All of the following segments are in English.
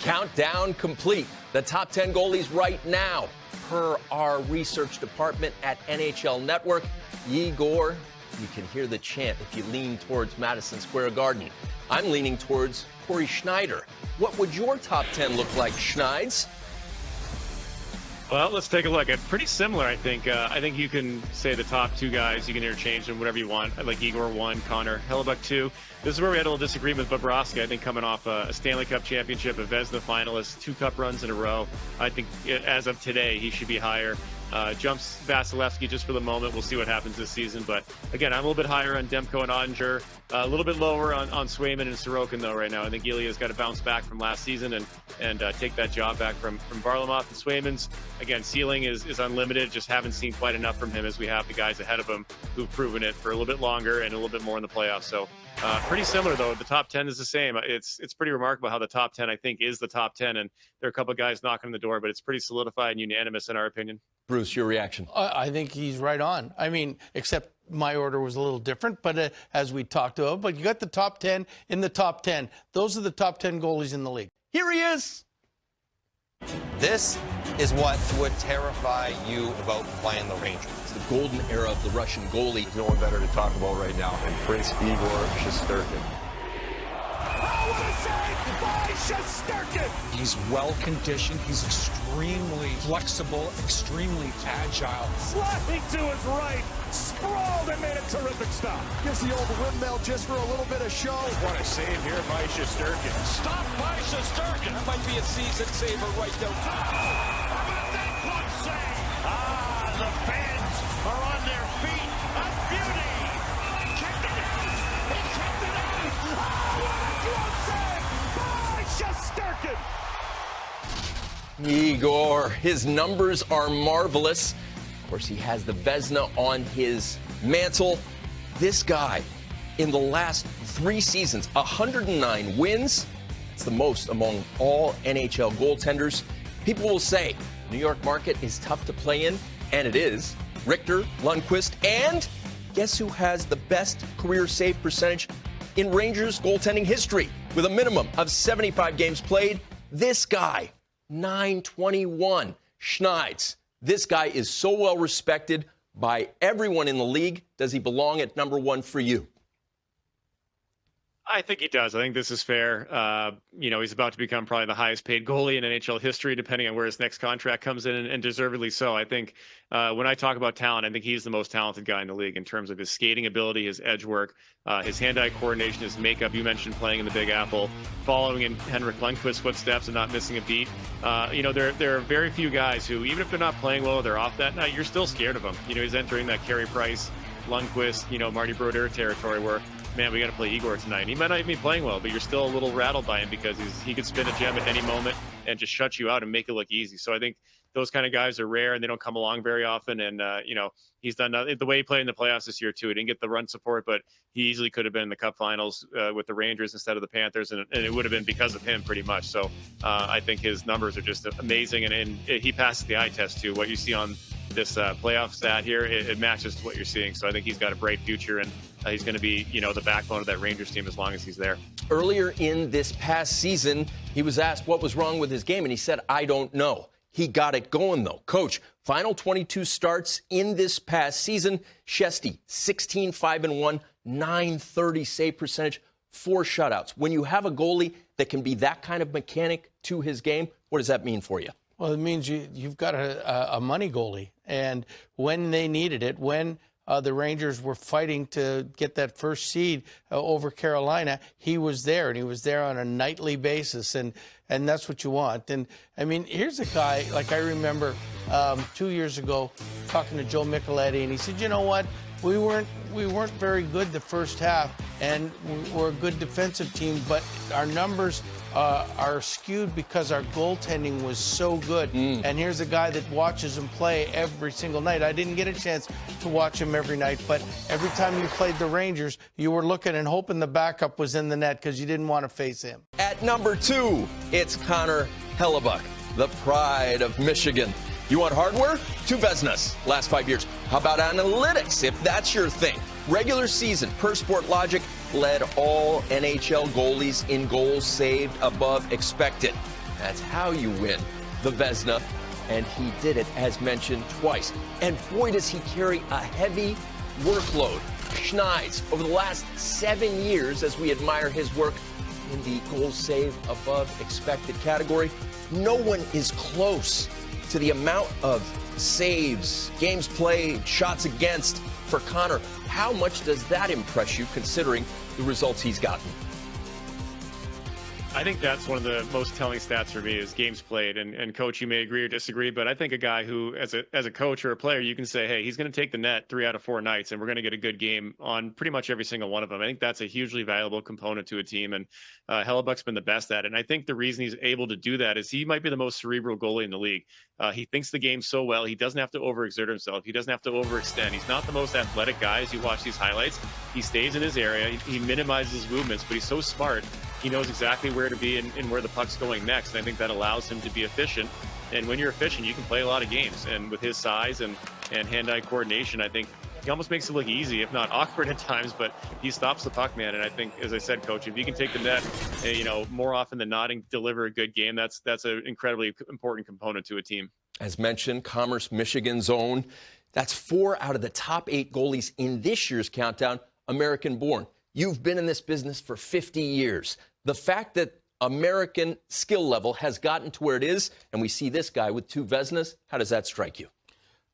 Countdown complete. The top 10 goalies right now, per our research department at NHL Network. Igor, you can hear the chant if you lean towards Madison Square Garden. I'm leaning towards Cory Schneider. What would your top 10 look like, Schneids? Well, let's take a look. It's pretty similar, I think. I think you can say the top two guys. You can interchange them, whatever you want. I like Igor 1, Connor Hellebuyck 2. This is where we had a little disagreement with Bobrovsky. I think coming off a Stanley Cup championship, a Vezina finalist, 2 cup runs in a row. I think as of today, he should be higher. Jumps Vasilevskiy just for the moment. We'll see what happens this season. But again, I'm a little bit higher on Demko and Ottinger. A little bit lower on Swayman and Sorokin, though, right now. I think Ilya's got to bounce back from last season and take that job back from Varlamov. And Swayman's, again, ceiling is unlimited. Just haven't seen quite enough from him as we have the guys ahead of him who've proven it for a little bit longer and a little bit more in the playoffs. So pretty similar, though. The top 10 is the same. It's pretty remarkable how the top 10, I think, is the top 10. And there are a couple of guys knocking on the door, but it's pretty solidified and unanimous in our opinion. Bruce, your reaction? I think he's right on. I mean, except my order was a little different, but as we talked about, but you got the top 10 in the top 10. Those are the top 10 goalies in the league. Here he is. This is what would terrify you about playing the Rangers. It's the golden era of the Russian goalie. There's no one better to talk about right now than Prince Igor Shesterkin. Oh, what a save by Shesterkin! He's well-conditioned. He's extremely flexible, extremely agile. Slapping to his right, sprawled and made a terrific stop. Gives the old windmill just for a little bit of show. What a save here by Shesterkin. Stopped by Shesterkin. That might be a season saver right there. Oh, how about that one save? Ah, the fans are on their feet. A beauty. He kicked it out. He kicked it out. Oh, what a glove save by Shesterkin. Igor, his numbers are marvelous. Of course, he has the Vezina on his mantle. This guy, in the last 3 seasons, 109 wins. It's the most among all NHL goaltenders. People will say New York market is tough to play in, and it is. Richter, Lundqvist, and guess who has the best career save percentage in Rangers goaltending history with a minimum of 75 games played? This guy, 921. Schneids. This guy is so well respected by everyone in the league. Does he belong at number 1 for you? I think he does. I think this is fair. He's about to become probably the highest paid goalie in NHL history, depending on where his next contract comes in, and deservedly so. I think when I talk about talent, I think he's the most talented guy in the league in terms of his skating ability, his edge work, his hand-eye coordination, his makeup. You mentioned playing in the Big Apple, following in Henrik Lundqvist's footsteps and not missing a beat. There are very few guys who, even if they're not playing well, they're off that night, you're still scared of him. He's entering that Carey Price, Lundqvist, Marty Brodeur territory where, man, we got to play Igor tonight. He might not even be playing well, but you're still a little rattled by him because he could spin a gem at any moment and just shut you out and make it look easy. So I think those kind of guys are rare and they don't come along very often. And, he's done the way he played in the playoffs this year, too. He didn't get the run support, but he easily could have been in the Cup finals with the Rangers instead of the Panthers. And it would have been because of him pretty much. So I think his numbers are just amazing. And he passes the eye test, too. What you see on this playoff stat here, it matches to what you're seeing. So I think he's got a bright future, and he's going to be, the backbone of that Rangers team as long as he's there. Earlier in this past season, he was asked what was wrong with his game, and he said, I don't know. He got it going, though. Coach, final 22 starts in this past season. Shesty, 16-5-1, 930 save percentage, 4 shutouts. When you have a goalie that can be that kind of mechanic to his game, what does that mean for you? Well, it means you've got a money goalie. And when they needed it, when the Rangers were fighting to get that first seed over Carolina, he was there, and he was there on a nightly basis, and that's what you want. And, I mean, here's a guy, like I remember 2 years ago talking to Joe Micheletti, and he said, you know what, we weren't very good the first half, and we're a good defensive team, but our numbers are skewed because our goaltending was so good. And here's a guy that watches him play every single night. I didn't get a chance to watch him every night, but every time you played the Rangers, you were looking and hoping the backup was in the net because you didn't want to face him. At number 2, it's Connor Hellebuyck, the pride of Michigan. You want hardware? 2 Vezinas last 5 years. How about analytics, if that's your thing? Regular season, per Sport Logic, led all NHL goalies in goals saved above expected. That's how you win the Vezina, and he did it, as mentioned, twice. And boy, does he carry a heavy workload. Schneid's, over the last 7 years, as we admire his work in the goal save above expected category, no one is close to the amount of saves, games played, shots against for Connor. How much does that impress you, considering the results he's gotten? I think that's one of the most telling stats for me is games played. And coach, you may agree or disagree, but I think a guy who, as a coach or a player, you can say, hey, he's going to take the net 3 out of 4 nights, and we're going to get a good game on pretty much every single one of them. I think that's a hugely valuable component to a team, and Hellebuyck's been the best at it. And I think the reason he's able to do that is he might be the most cerebral goalie in the league. He thinks the game so well. He doesn't have to overexert himself. He doesn't have to overextend. He's not the most athletic guy as you watch these highlights. He stays in his area. He minimizes his movements, but he's so smart. He knows exactly where to be and where the puck's going next. And I think that allows him to be efficient. And when you're efficient, you can play a lot of games. And with his size and hand-eye coordination, I think he almost makes it look easy, if not awkward at times, but he stops the puck, man. And I think, as I said, coach, if you can take the net, more often than not and deliver a good game, that's an incredibly important component to a team. As mentioned, Commerce, Michigan's own. That's 4 out of the top 8 goalies in this year's countdown, American-born. You've been in this business for 50 years. The fact that American skill level has gotten to where it is, and we see this guy with 2 Vezinas, how does that strike you?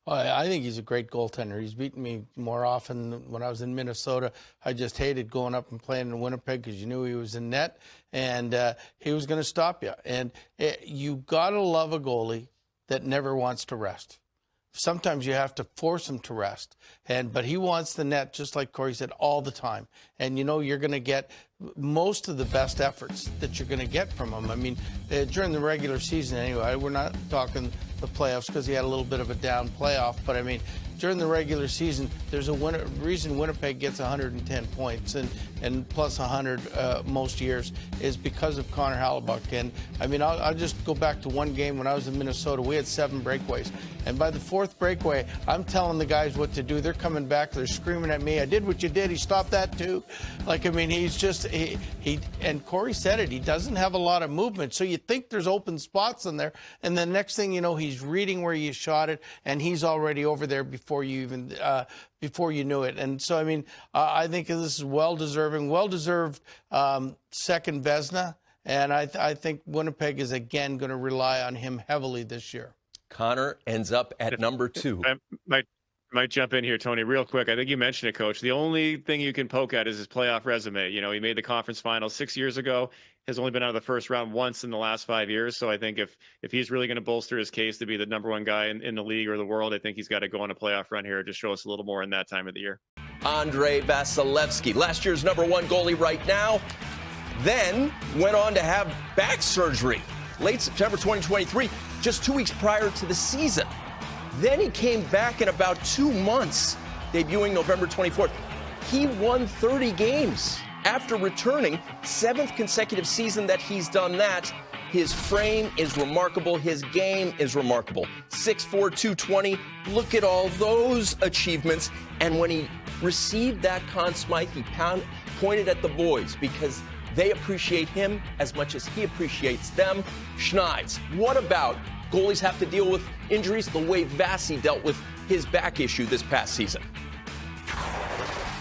I think he's a great goaltender. He's beaten me more often than when I was in Minnesota. I just hated going up and playing in Winnipeg because you knew he was in net, and he was going to stop you. And you got to love a goalie that never wants to rest. Sometimes you have to force him to rest, but he wants the net, just like Cory said, all the time. And you're going to get most of the best efforts that you're going to get from him. I mean, during the regular season anyway, we're not talking the playoffs because he had a little bit of a down playoff, but I mean, during the regular season, there's a reason Winnipeg gets 110 points and plus 100 most years is because of Connor Hellebuyck. And I mean, I'll just go back to one game when I was in Minnesota. We had 7 breakaways. And by the 4th breakaway, I'm telling the guys what to do. They're coming back. They're screaming at me. I did what you did. He stopped that too. Like, I mean, he's just, and Cory said it, he doesn't have a lot of movement. So you think there's open spots in there. And the next thing you know, he's reading where you shot it, and he's already over there before you even, before you knew it. And so, I mean, I think this is well-deserved second Vezina. And I think Winnipeg is again going to rely on him heavily this year. Connor ends up at number 2. I might jump in here, Tony, real quick. I think you mentioned it, Coach. The only thing you can poke at is his playoff resume. He made the conference final 6 years ago, has only been out of the first round once in the last 5 years. So I think if he's really going to bolster his case to be the number 1 guy in the league or the world, I think he's got to go on a playoff run here to show us a little more in that time of the year. Andrei Vasilevskiy, last year's number 1 goalie right now, then went on to have back surgery late September 2023, just 2 weeks prior to the season. Then he came back in about 2 months, debuting November 24th. He won 30 games after returning, 7th consecutive season that he's done that. His frame is remarkable. His game is remarkable. 6'4", 220. Look at all those achievements. And when he received that Conn Smythe, he pointed at the boys because they appreciate him as much as he appreciates them. Schneid's, what about goalies have to deal with injuries the way Vasi dealt with his back issue this past season?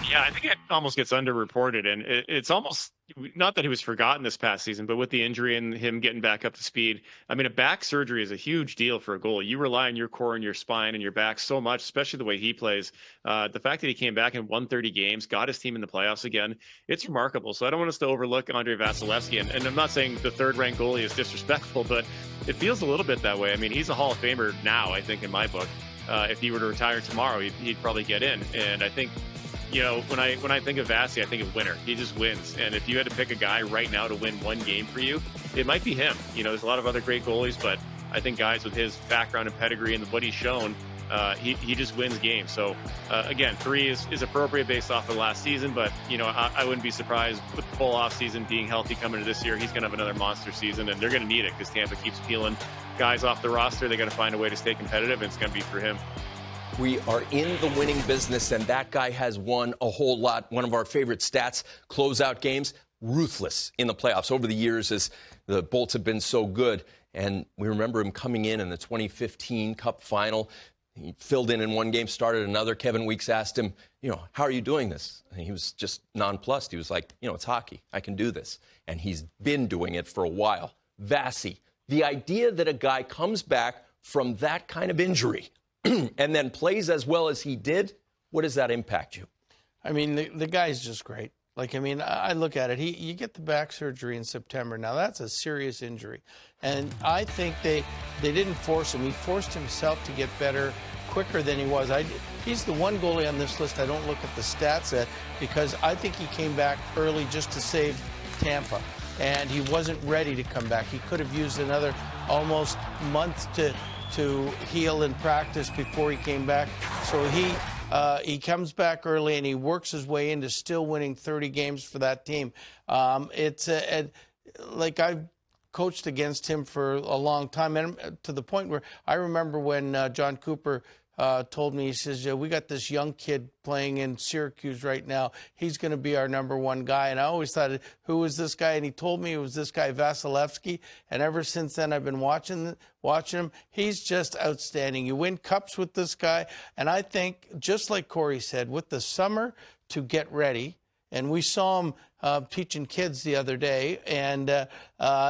Yeah, I think it almost gets underreported, and it's almost not that he was forgotten this past season, but with the injury and him getting back up to speed. I mean, a back surgery is a huge deal for a goalie. You rely on your core and your spine and your back so much, especially the way he plays. The fact that he came back and won 30 games, got his team in the playoffs again, it's remarkable. So I don't want us to overlook Andrei Vasilevskiy, and I'm not saying the 3rd-ranked goalie is disrespectful, but it feels a little bit that way. I mean, he's a Hall of Famer now, I think, in my book. If he were to retire tomorrow, he'd probably get in. And I think, when I think of Vasi, I think of winner. He just wins. And if you had to pick a guy right now to win 1 game for you, it might be him. There's a lot of other great goalies, but I think guys with his background and pedigree and what he's shown, he just wins games. So, again, 3 is appropriate based off of last season, but, I wouldn't be surprised with the full offseason being healthy coming into this year. He's going to have another monster season, and they're going to need it because Tampa keeps peeling guys off the roster. They got to find a way to stay competitive, and it's going to be for him. We are in the winning business, and that guy has won a whole lot. One of our favorite stats, closeout games. ruthless in the playoffs over the years as the Bolts have been so good. And we remember him coming in the 2015 Cup final. He filled in one game, started another. Kevin Weeks asked him, how are you doing this? And he was just nonplussed. He was like, it's hockey. I can do this. And he's been doing it for a while. Vasi, the idea that a guy comes back from that kind of injury and then plays as well as he did, what does that impact you? I mean, the guy's just great. I look at it. You get the back surgery in September. Now, that's a serious injury. And I think they didn't force him. He forced himself to get better quicker than he was. He's the one goalie on this list I don't look at the stats at, because I think he came back early just to save Tampa. And he wasn't ready to come back. He could have used another almost month to heal and practice before he came back. So he comes back early and he works his way into still winning 30 games for that team. I've coached against him for a long time, and to the point where I remember when John Cooper told me, he says, we got this young kid playing in Syracuse right now. He's going to be our #1 guy. And I always thought, who was this guy? And he told me it was this guy, Vasilevskiy. And ever since then, I've been watching him. He's just outstanding. You win cups with this guy. And I think, just like Cory said, with the summer to get ready, and we saw him teaching kids the other day, and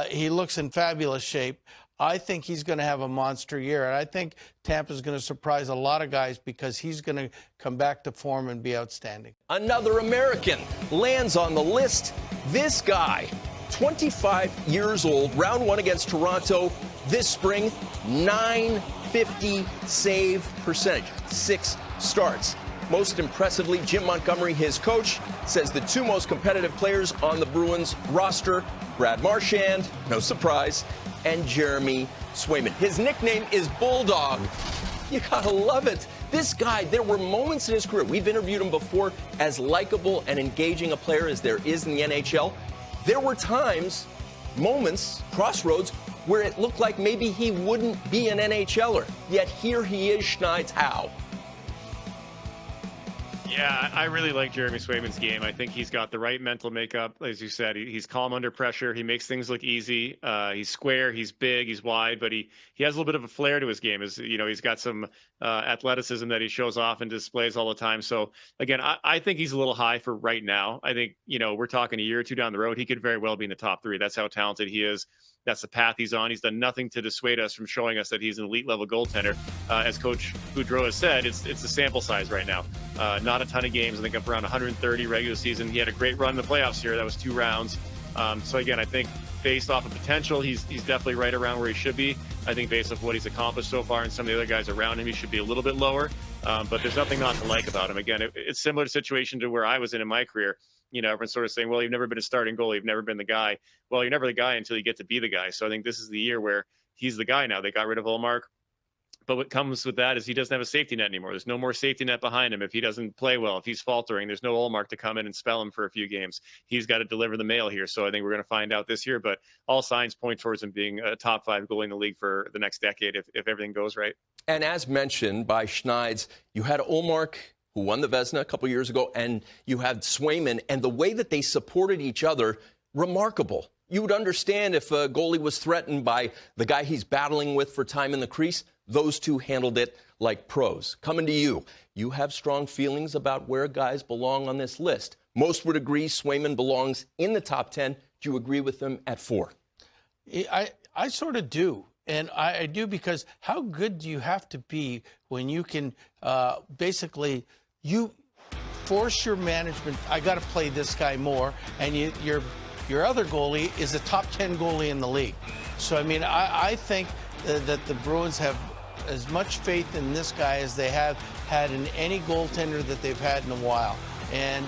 he looks in fabulous shape. I think he's going to have a monster year, and I think Tampa's going to surprise a lot of guys because he's going to come back to form and be outstanding. Another American lands on the list. This guy, 25 years old, round 1 against Toronto this spring, .950 save percentage, 6 starts. Most impressively, Jim Montgomery, his coach, says the 2 most competitive players on the Bruins roster, Brad Marchand, no surprise, and Jeremy Swayman. His nickname is Bulldog. You gotta love it. This guy, there were moments in his career, we've interviewed him before, as likable and engaging a player as there is in the NHL. There were times, moments, crossroads, where it looked like maybe he wouldn't be an NHLer. Yet here he is, Schneid's how? Yeah, I really like Jeremy Swayman's game. I think he's got the right mental makeup. As you said, he's calm under pressure. He makes things look easy. He's square, he's big, he's wide, but he has a little bit of a flair to his game. He's got some athleticism that he shows off and displays all the time. So, again, I think he's a little high for right now. I think, we're talking a year or two down the road, he could very well be in the top 3. That's how talented he is. That's the path he's on. He's done nothing to dissuade us from showing us that he's an elite level goaltender. As Coach Boudreau has said, it's the sample size right now. Not a ton of games. I think up around 130 regular season. He had a great run in the playoffs here. That was 2 rounds. So again, I think based off of potential, he's definitely right around where he should be. I think based off what he's accomplished so far and some of the other guys around him, he should be a little bit lower. But there's nothing not to like about him. Again, it's similar situation to where I was in my career. Everyone's sort of saying, well, you've never been a starting goalie. You've never been the guy. Well, you're never the guy until you get to be the guy. So I think this is the year where he's the guy now. They got rid of Ullmark. But what comes with that is he doesn't have a safety net anymore. There's no more safety net behind him. If he doesn't play well, if he's faltering, there's no Ullmark to come in and spell him for a few games. He's got to deliver the mail here. So I think we're going to find out this year. But all signs point towards him being a top 5 goalie in the league for the next decade if everything goes right. And as mentioned by Schneid's, you had Ullmark, who won the Vezina a couple years ago, and you had Swayman, and the way that they supported each other, remarkable. You would understand if a goalie was threatened by the guy he's battling with for time in the crease. Those two handled it like pros. Coming to you, you have strong feelings about where guys belong on this list. Most would agree Swayman belongs in the top 10. Do you agree with them at 4? I sort of do. And I do, because how good do you have to be when you can basically you force your management, I got to play this guy more, and your other goalie is a top 10 goalie in the league. So, I mean, I think that the Bruins have as much faith in this guy as they have had in any goaltender that they've had in a while. And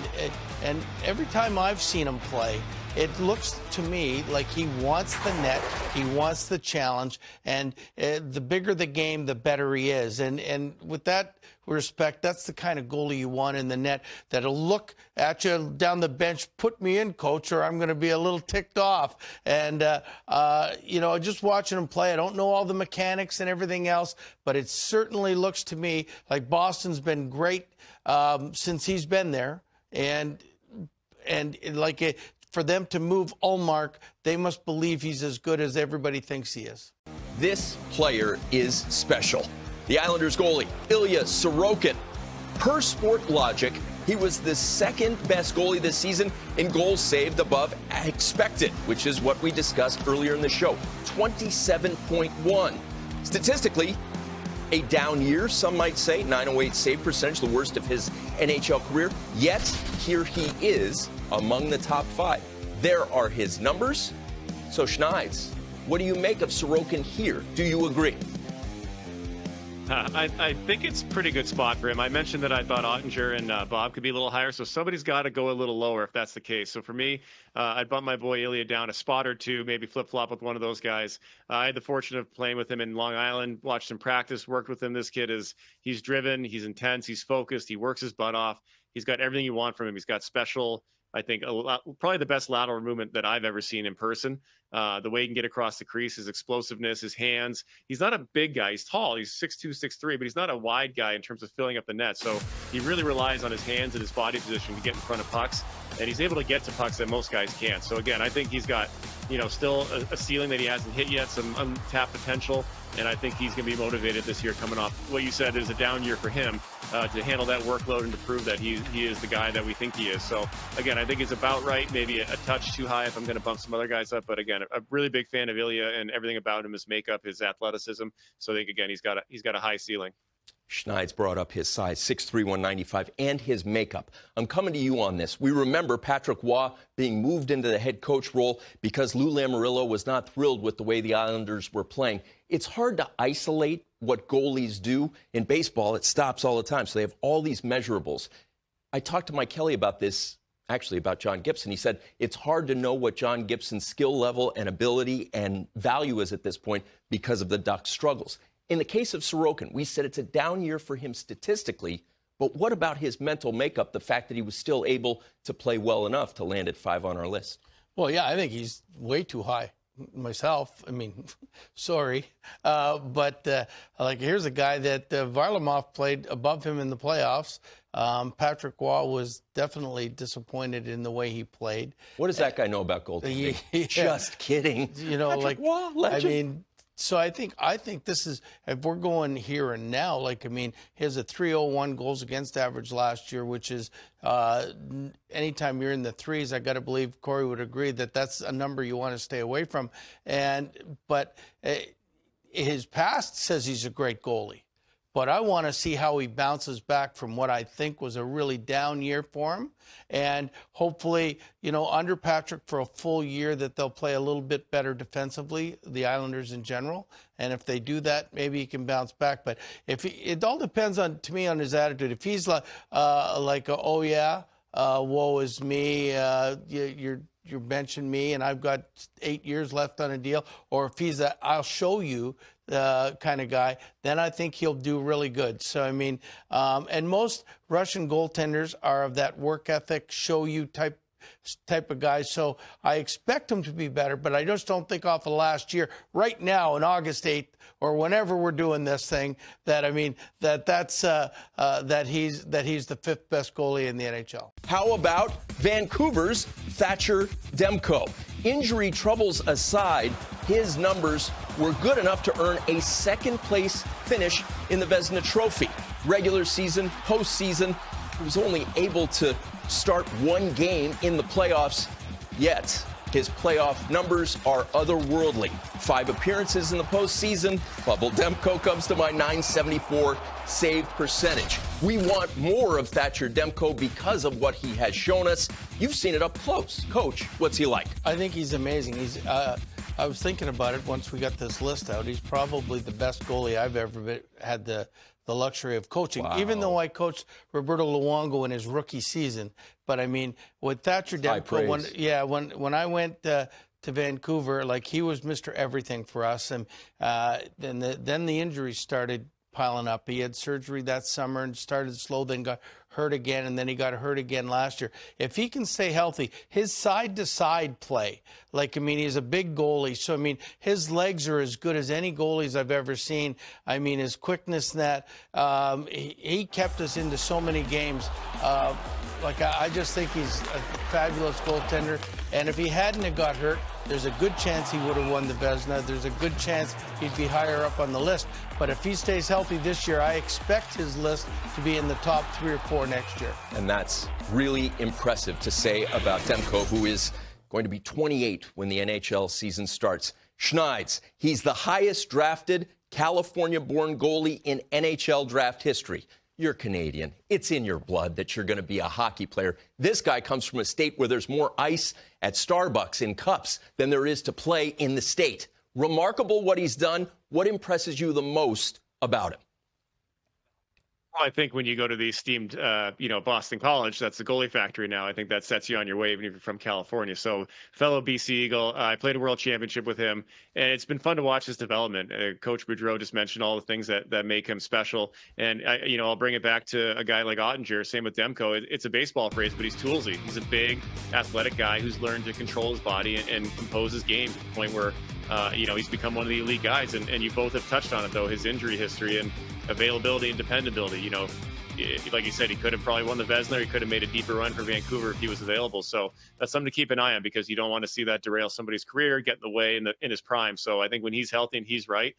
every time I've seen him play, it looks to me like he wants the net, he wants the challenge, and the bigger the game, the better he is. And with that respect, that's the kind of goalie you want in the net, that'll look at you down the bench, put me in, coach, or I'm going to be a little ticked off. And, just watching him play, I don't know all the mechanics and everything else, but it certainly looks to me like Boston's been great since he's been there. And like for them to move Ullmark, they must believe he's as good as everybody thinks he is. This player is special. The Islanders goalie, Ilya Sorokin. Per Sport Logic, he was the second best goalie this season in goals saved above expected, which is what we discussed earlier in the show, 27.1. Statistically, a down year, some might say, 908 save percentage, the worst of his NHL career. Yet, here he is among the top 5. There are his numbers. So, Schneids, what do you make of Sorokin here? Do you agree? I think it's a pretty good spot for him. I mentioned that I thought Ottinger and Bob could be a little higher, so somebody's got to go a little lower if that's the case. So for me, I'd bump my boy Ilya down a spot or two, maybe flip-flop with one of those guys. I had the fortune of playing with him in Long Island, watched him practice, worked with him. This kid he's driven, he's intense, he's focused, he works his butt off. He's got everything you want from him. He's got special, I think, probably the best lateral movement that I've ever seen in person. The way he can get across the crease, his explosiveness, his hands. He's not a big guy. He's tall. He's 6'2", 6'3", but he's not a wide guy in terms of filling up the net. So he really relies on his hands and his body position to get in front of pucks, and he's able to get to pucks that most guys can't. So again, I think he's got, still a ceiling that he hasn't hit yet, some untapped potential, and I think he's going to be motivated this year coming off what you said is a down year for him to handle that workload and to prove that he is the guy that we think he is. So again, I think it's about right, maybe a touch too high if I'm going to bump some other guys up, but again, a really big fan of Ilya and everything about him, his makeup, his athleticism. So I think again, he's got a high ceiling. Schneids brought up his size, 6'3", 195, and his makeup. I'm coming to you on this. We remember Patrick Roy being moved into the head coach role because Lou Lamoriello was not thrilled with the way the Islanders were playing. It's hard to isolate what goalies do. In baseball, it stops all the time, so they have all these measurables. I talked to Mike Kelly about this, actually about John Gibson. He said it's hard to know what John Gibson's skill level and ability and value is at this point because of the Ducks' struggles. In the case of Sorokin, we said it's a down year for him statistically, but what about his mental makeup, the fact that he was still able to play well enough to land at 5 on our list? Well, yeah, I think he's way too high myself. I mean, sorry. But here's a guy that Varlamov played above him in the playoffs. Patrick Roy was definitely disappointed in the way he played. What does that guy know about goaltending? Yeah. Just kidding. Patrick Roy, legend. I mean, so I think this is, if we're going here and now, he has a .301 goals against average last year, which is anytime you're in the threes, I got to believe Cory would agree that that's a number you want to stay away from. But his past says he's a great goalie. But I want to see how he bounces back from what I think was a really down year for him. And hopefully, under Patrick for a full year that they'll play a little bit better defensively, the Islanders in general. And if they do that, maybe he can bounce back. But it all depends on his attitude. If he's woe is me, you're benching me and I've got 8 years left on a deal, or if he's I'll show you kind of guy, then I think he'll do really good. So, and most Russian goaltenders are of that work ethic, show you type of guys. So I expect him to be better, but I just don't think off of last year, right now on August 8th, or whenever we're doing this thing, that he's the 5th best goalie in the NHL. How about Vancouver's Thatcher Demko? Injury troubles aside, his numbers were good enough to earn a second-place finish in the Vezina Trophy. Regular season, postseason, he was only able to start one game in the playoffs, yet his playoff numbers are otherworldly. 5 appearances in the postseason. Bubble Demko comes to mind, .974 save percentage. We want more of Thatcher Demko because of what he has shown us. You've seen it up close. Coach, what's he like? I think he's amazing. I was thinking about it once we got this list out. He's probably the best goalie I've ever had the luxury of coaching, wow. Even though I coached Roberto Luongo in his rookie season. But with Thatcher Demko, when I went to Vancouver, he was Mr. Everything for us, and then the injuries started piling up. He had surgery that summer and started slow, then got hurt again, and then he got hurt again last year. If he can stay healthy, his side-to-side play, he's a big goalie, so, his legs are as good as any goalies I've ever seen. His quickness in that, he kept us into so many games. I just think he's a fabulous goaltender. And if he hadn't have got hurt, there's a good chance he would have won the Vezina. There's a good chance he'd be higher up on the list. But if he stays healthy this year, I expect his list to be in the top 3 or 4 next year. And that's really impressive to say about Demko, who is going to be 28 when the NHL season starts. Schneider, he's the highest drafted California-born goalie in NHL draft history. You're Canadian. It's in your blood that you're going to be a hockey player. This guy comes from a state where there's more ice at Starbucks in cups than there is to play in the state. Remarkable what he's done. What impresses you the most about him? I think when you go to the esteemed, Boston College, that's the goalie factory now. I think that sets you on your way, even if you're from California. So, fellow BC Eagle, I played a World Championship with him, and it's been fun to watch his development. Coach Boudreau just mentioned all the things that make him special, and I'll bring it back to a guy like Ottinger. Same with Demko. It's a baseball phrase, but he's toolsy. He's a big, athletic guy who's learned to control his body and compose his game to the point where he's become one of the elite guys. And you both have touched on it, though, his injury history and availability and dependability. Like you said, he could have probably won the Vezina. He could have made a deeper run for Vancouver if he was available. So that's something to keep an eye on, because you don't want to see that derail somebody's career, get in the way in his prime. So I think when he's healthy and he's right,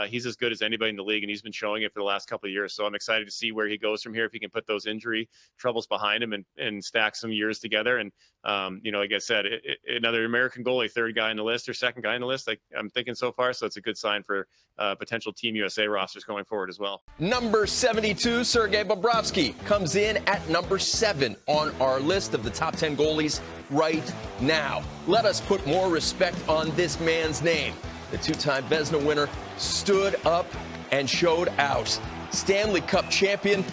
he's as good as anybody in the league, and he's been showing it for the last couple of years. So I'm excited to see where he goes from here, if he can put those injury troubles behind him and stack some years together. And, like I said, another American goalie, third guy on the list or second guy on the list, I'm thinking so far. So it's a good sign for potential Team USA rosters going forward as well. Number 72, Sergei Bobrovsky, comes in at number 7 on our list of the top 10 goalies right now. Let us put more respect on this man's name. The 2-time Vezina winner stood up and showed out. Stanley Cup champion.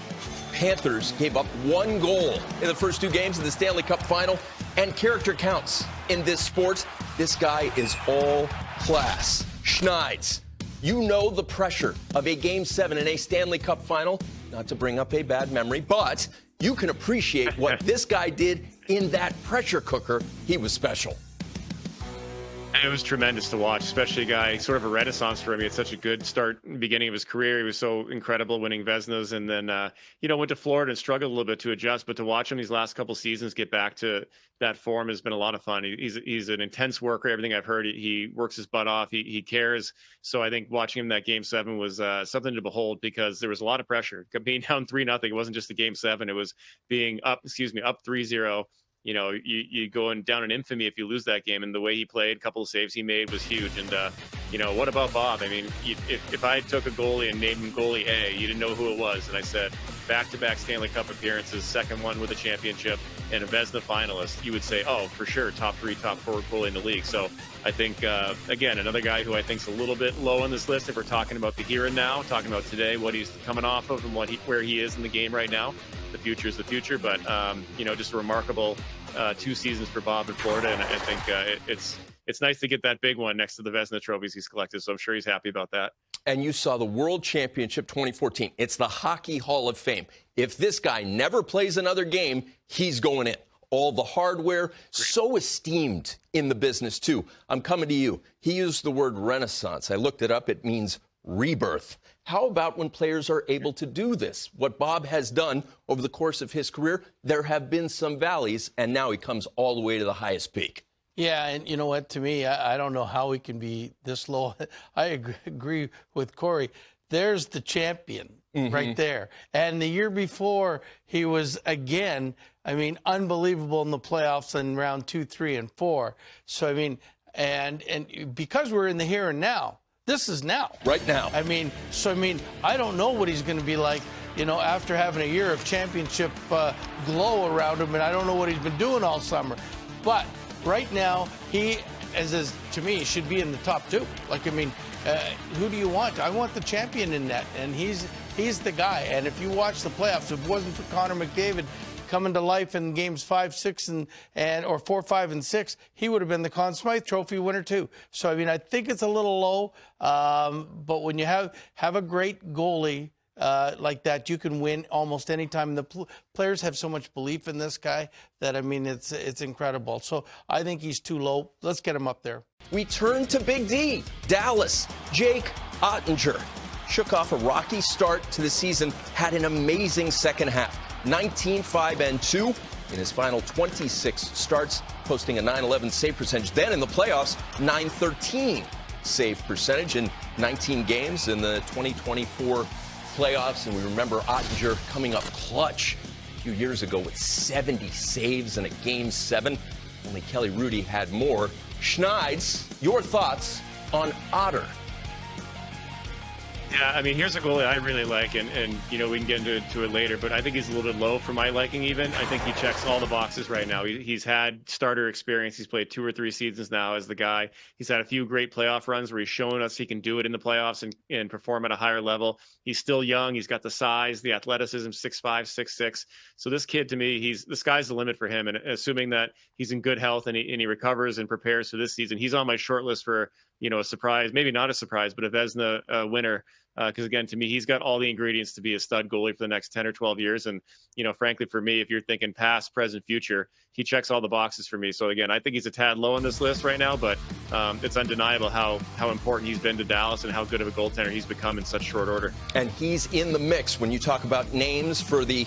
Panthers gave up 1 goal in the first 2 games of the Stanley Cup final, and character counts in this sport. This guy is all class. Schneider, you know the pressure of a Game 7 in a Stanley Cup final. Not to bring up a bad memory, but you can appreciate what this guy did in that pressure cooker. He was special. It was tremendous to watch, especially a guy, sort of a renaissance for him. He had such a good start, beginning of his career. He was so incredible, winning Vezinas, and then, went to Florida and struggled a little bit to adjust. But to watch him these last couple seasons get back to that form has been a lot of fun. He's an intense worker. Everything I've heard, he works his butt off. He cares. So I think watching him that Game 7 was something to behold, because there was a lot of pressure. Being down 3-0, it wasn't just the Game 7. It was being up 3-0. You going down in infamy if you lose that game, and the way he played, a couple of saves he made was huge. And, what about Bob? I mean, if I took a goalie and named him goalie A, you didn't know who it was. And I said, back-to-back Stanley Cup appearances, second one with a championship, and a Vezina finalist, you would say, oh, for sure, top 3, top 4 goalie in the league. So I think, again, another guy who I think is a little bit low on this list if we're talking about the here and now, talking about today, what he's coming off of and where he is in the game right now. The future is the future, but, just a remarkable 2 seasons for Bob in Florida, and I think it's nice to get that big one next to the Vezina trophies he's collected, so I'm sure he's happy about that. And you saw the World Championship 2014. It's the Hockey Hall of Fame. If this guy never plays another game, he's going in. All the hardware, so esteemed in the business, too. I'm coming to you. He used the word renaissance. I looked it up. It means rebirth. How about when players are able to do this? What Bob has done over the course of his career, there have been some valleys, and now he comes all the way to the highest peak. Yeah, and you know what? To me, I don't know how he can be this low. I agree with Cory. There's the champion right there. And the year before, he was, again, unbelievable in the playoffs in round 2, 3, and 4. So, and because we're in the here and now, this is now. Right now. I don't know what he's going to be like, after having a year of championship glow around him, and I don't know what he's been doing all summer. But right now, he, to me, should be in the top 2. Who do you want? I want the champion in net, and he's the guy. And if you watch the playoffs, if it wasn't for Connor McDavid coming to life in games 5, 6, or 4, 5, and 6, he would have been the Conn Smythe Trophy winner too. So I think it's a little low, but when you have a great goalie like that, you can win almost any time. The players have so much belief in this guy that it's incredible. So I think he's too low. Let's get him up there. We turn to Big D, Dallas. Jake Ottinger shook off a rocky start to the season, had an amazing second half. 19-5-2 in his final 26 starts. posting a .911 save percentage. Then in the playoffs, .913 save percentage in 19 games in the 2024 playoffs. And we remember Ottinger coming up clutch a few years ago with 70 saves in a Game 7. Only Kelly Rudy had more. Schneids, your thoughts on Otter? Yeah, I mean, here's a goalie I really like, and we can get into it later, but I think he's a little bit low for my liking even. I think he checks all the boxes right now. He's had starter experience. He's played 2 or 3 seasons now as the guy. He's had a few great playoff runs where he's shown us he can do it in the playoffs and perform at a higher level. He's still young. He's got the size, the athleticism, 6'5", 6'6". So this kid, to me, the sky's the limit for him, and assuming that he's in good health and he recovers and prepares for this season, he's on my short list for a surprise, maybe not a surprise, but a Vezina winner. Because, again, to me, he's got all the ingredients to be a stud goalie for the next 10 or 12 years. And, frankly, for me, if you're thinking past, present, future, he checks all the boxes for me. So, again, I think he's a tad low on this list right now, but it's undeniable how important he's been to Dallas and how good of a goaltender he's become in such short order. And he's in the mix when you talk about names for the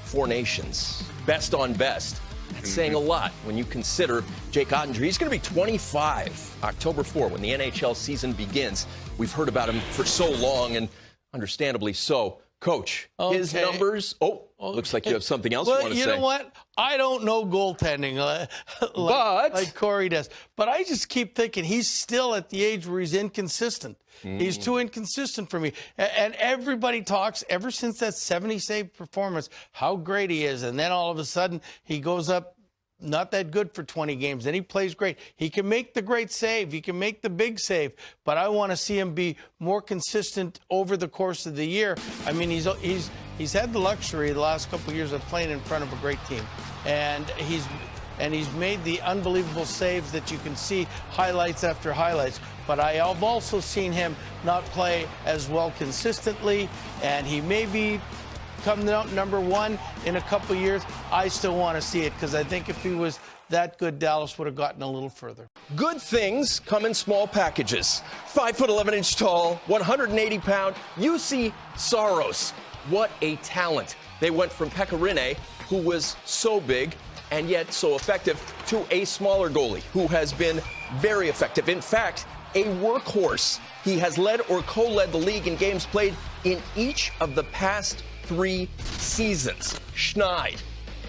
4 nations. Best on best. That's saying a lot when you consider Jake Ottinger. He's going to be 25 October 4 when the NHL season begins. We've heard about him for so long, and understandably so. Coach, his numbers. Looks like you have something else you want to say. Well, you know what? I don't know goaltending like Cory does. But I just keep thinking he's still at the age where he's inconsistent. He's too inconsistent for me. And everybody talks, ever since that 70-save performance, how great he is. And then all of a sudden, he goes up not that good for 20 games. Then he plays great. He can make the great save. He can make the big save. But I want to see him be more consistent over the course of the year. I mean, he's had the luxury the last couple of years of playing in front of a great team. And he's made the unbelievable saves that you can see highlights after highlights. But I have also seen him not play as well consistently, and he may be coming out number 1 in a couple of years. I still want to see it because I think if he was that good, Dallas would have gotten a little further. Good things come in small packages. 5'11" tall, 180-pound, Juuse Saros. What a talent. They went from Pekka Rinne, who was so big and yet so effective, to a smaller goalie who has been very effective. In fact, a workhorse. He has led or co-led the league in games played in each of the past 3 seasons. Schneid.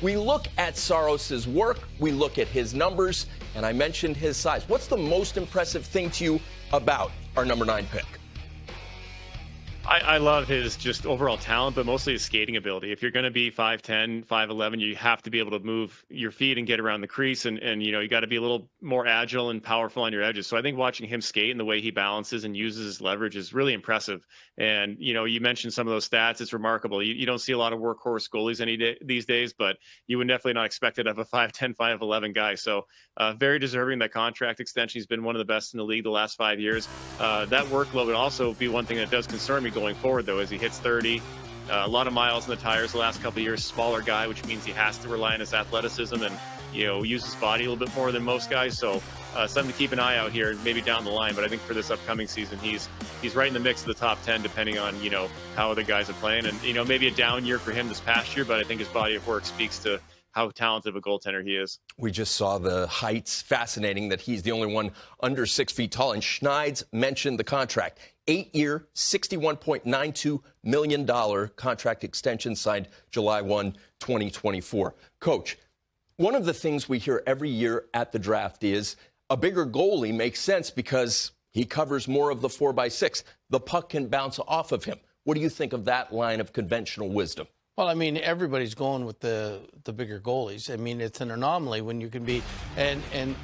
We look at Saros' work, we look at his numbers, and I mentioned his size. What's the most impressive thing to you about our number 9 pick? I love his just overall talent, but mostly his skating ability. If you're going to be 5'10", 5'11", you have to be able to move your feet and get around the crease, and you got to be a little more agile and powerful on your edges. So I think watching him skate and the way he balances and uses his leverage is really impressive. And, you mentioned some of those stats. It's remarkable. You don't see a lot of workhorse goalies these days, but you would definitely not expect it of a 5'10", 5'11" guy. So very deserving that contract extension. He's been one of the best in the league the last 5 years. That workload would also be one thing that does concern me going forward, though, as he hits 30. A lot of miles in the tires the last couple of years. Smaller guy, which means he has to rely on his athleticism and use his body a little bit more than most guys. So something to keep an eye out here, maybe down the line. But I think for this upcoming season, he's right in the mix of the top 10, depending on how other guys are playing. And maybe a down year for him this past year, but I think his body of work speaks to how talented of a goaltender he is. We just saw the heights. Fascinating that he's the only one under 6 feet tall. And Schneid's mentioned the contract. 8-year, $61.92 million contract extension signed July 1, 2024. Coach, one of the things we hear every year at the draft is a bigger goalie makes sense because he covers more of the 4x6. The puck can bounce off of him. What do you think of that line of conventional wisdom? Well, I mean, everybody's going with the bigger goalies. I mean, it's an anomaly when you can be, and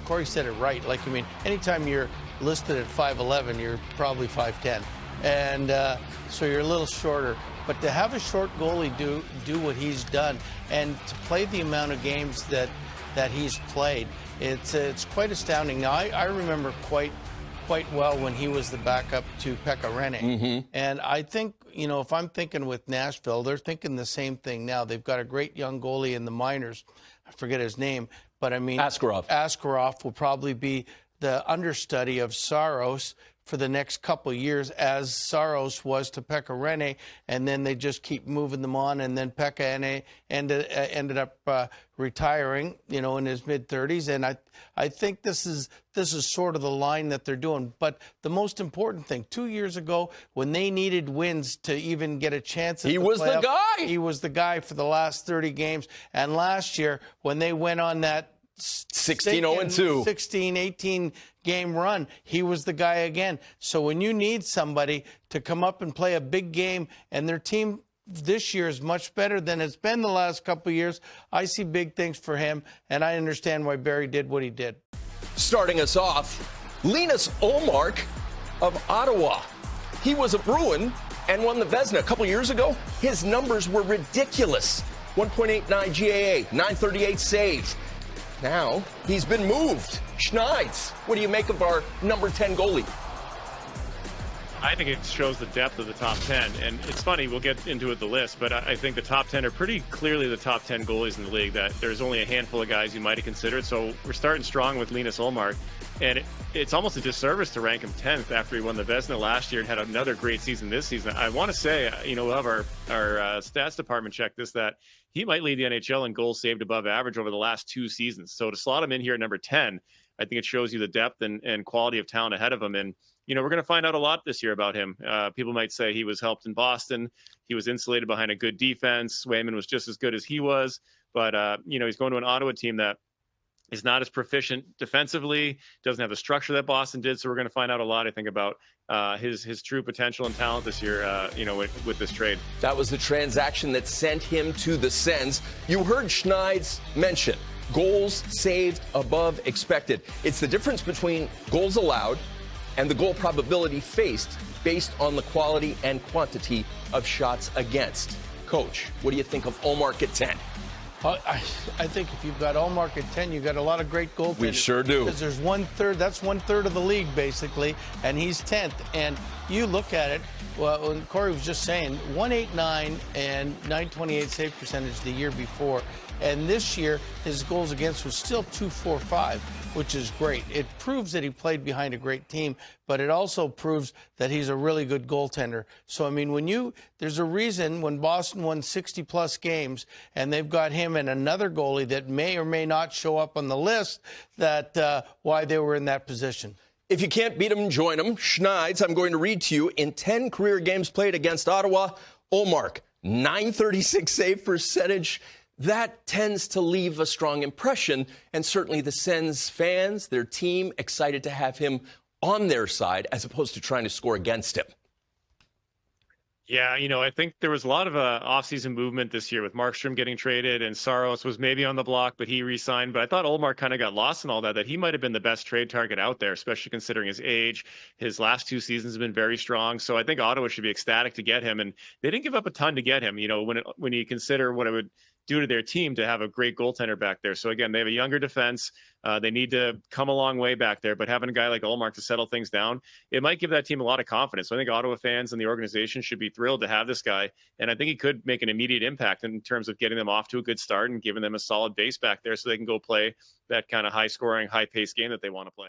Cory said it right. Like, I mean, anytime you're listed at 5'11", you're probably 5'10", and so you're a little shorter. But to have a short goalie do what he's done, and to play the amount of games that he's played, it's quite astounding. Now, I remember quite well when he was the backup to Pekka Rinne. And I think, if I'm thinking with Nashville, they're thinking the same thing now. They've got a great young goalie in the minors. I forget his name, but I mean, Askarov will probably be the understudy of Saros for the next couple of years, as Saros was to Pekka Rinne, and then they just keep moving them on, and then Pekka ended up retiring, in his mid-30s, and I think this is sort of the line that they're doing. But the most important thing, 2 years ago, when they needed wins to even get a chance at he was the guy. He was the guy for the last 30 games, and last year when they went on that 16-0-2 18 game run, he was the guy again. So when you need somebody to come up and play a big game, and their team this year is much better than it's been the last couple of years, I see big things for him, and I understand why Barry did what he did. Starting us off, Linus Ullmark of Ottawa. He was a Bruin and won the Vezina a couple years ago. His numbers were ridiculous. 1.89 GAA, 938 saves. Now he's been moved. Schneids, what do you make of our number 10 goalie? I think it shows the depth of the top 10. And it's funny, we'll get into it, the list, but I think the top 10 are pretty clearly the top 10 goalies in the league. That there's only a handful of guys you might have considered. So we're starting strong with Linus Ullmark. And it's almost a disservice to rank him 10th after he won the Vezina last year and had another great season this season. I want to say, we'll have our stats department check this, that he might lead the NHL in goals saved above average over the last 2 seasons. So to slot him in here at number 10, I think it shows you the depth and quality of talent ahead of him. And, we're going to find out a lot this year about him. People might say he was helped in Boston. He was insulated behind a good defense. Swayman was just as good as he was. But, he's going to an Ottawa team that is not as proficient defensively, doesn't have the structure that Boston did. So we're going to find out a lot, I think, about his true potential and talent this year, with this trade. That was the transaction that sent him to the Sens. You heard Schneids mention goals saved above expected. It's the difference between goals allowed and the goal probability faced based on the quality and quantity of shots against. Coach, what do you think of Ullmark at 10? I think if you've got Ullmark at 10, you've got a lot of great goaltenders. We sure do. Because there's 1/3, that's 1/3 of the league, basically, and he's 10th. And you look at it, well, when Cory was just saying, 189 and 928 save percentage the year before. And this year, his goals against was still 245, which is great. It proves that he played behind a great team, but it also proves that he's a really good goaltender. So, I mean, there's a reason when Boston won 60-plus games, and they've got him and another goalie that may or may not show up on the list, that why they were in that position. If you can't beat him, join him. Schneids, I'm going to read to you. In 10 career games played against Ottawa, Ullmark, 936 save percentage. That tends to leave a strong impression, and certainly the Sens fans, their team, excited to have him on their side as opposed to trying to score against him. Yeah, I think there was a lot of offseason movement this year with Markstrom getting traded, and Saros was maybe on the block, but he re-signed. But I thought Ullmark kind of got lost in all that he might have been the best trade target out there, especially considering his age. His last 2 seasons have been very strong. So I think Ottawa should be ecstatic to get him. And they didn't give up a ton to get him, when you consider what it would do to their team to have a great goaltender back there. So again, they have a younger defense. They need to come a long way back there, but having a guy like Ullmark to settle things down, it might give that team a lot of confidence. So I think Ottawa fans and the organization should be thrilled to have this guy. And I think he could make an immediate impact in terms of getting them off to a good start and giving them a solid base back there so they can go play that kind of high scoring, high paced game that they want to play.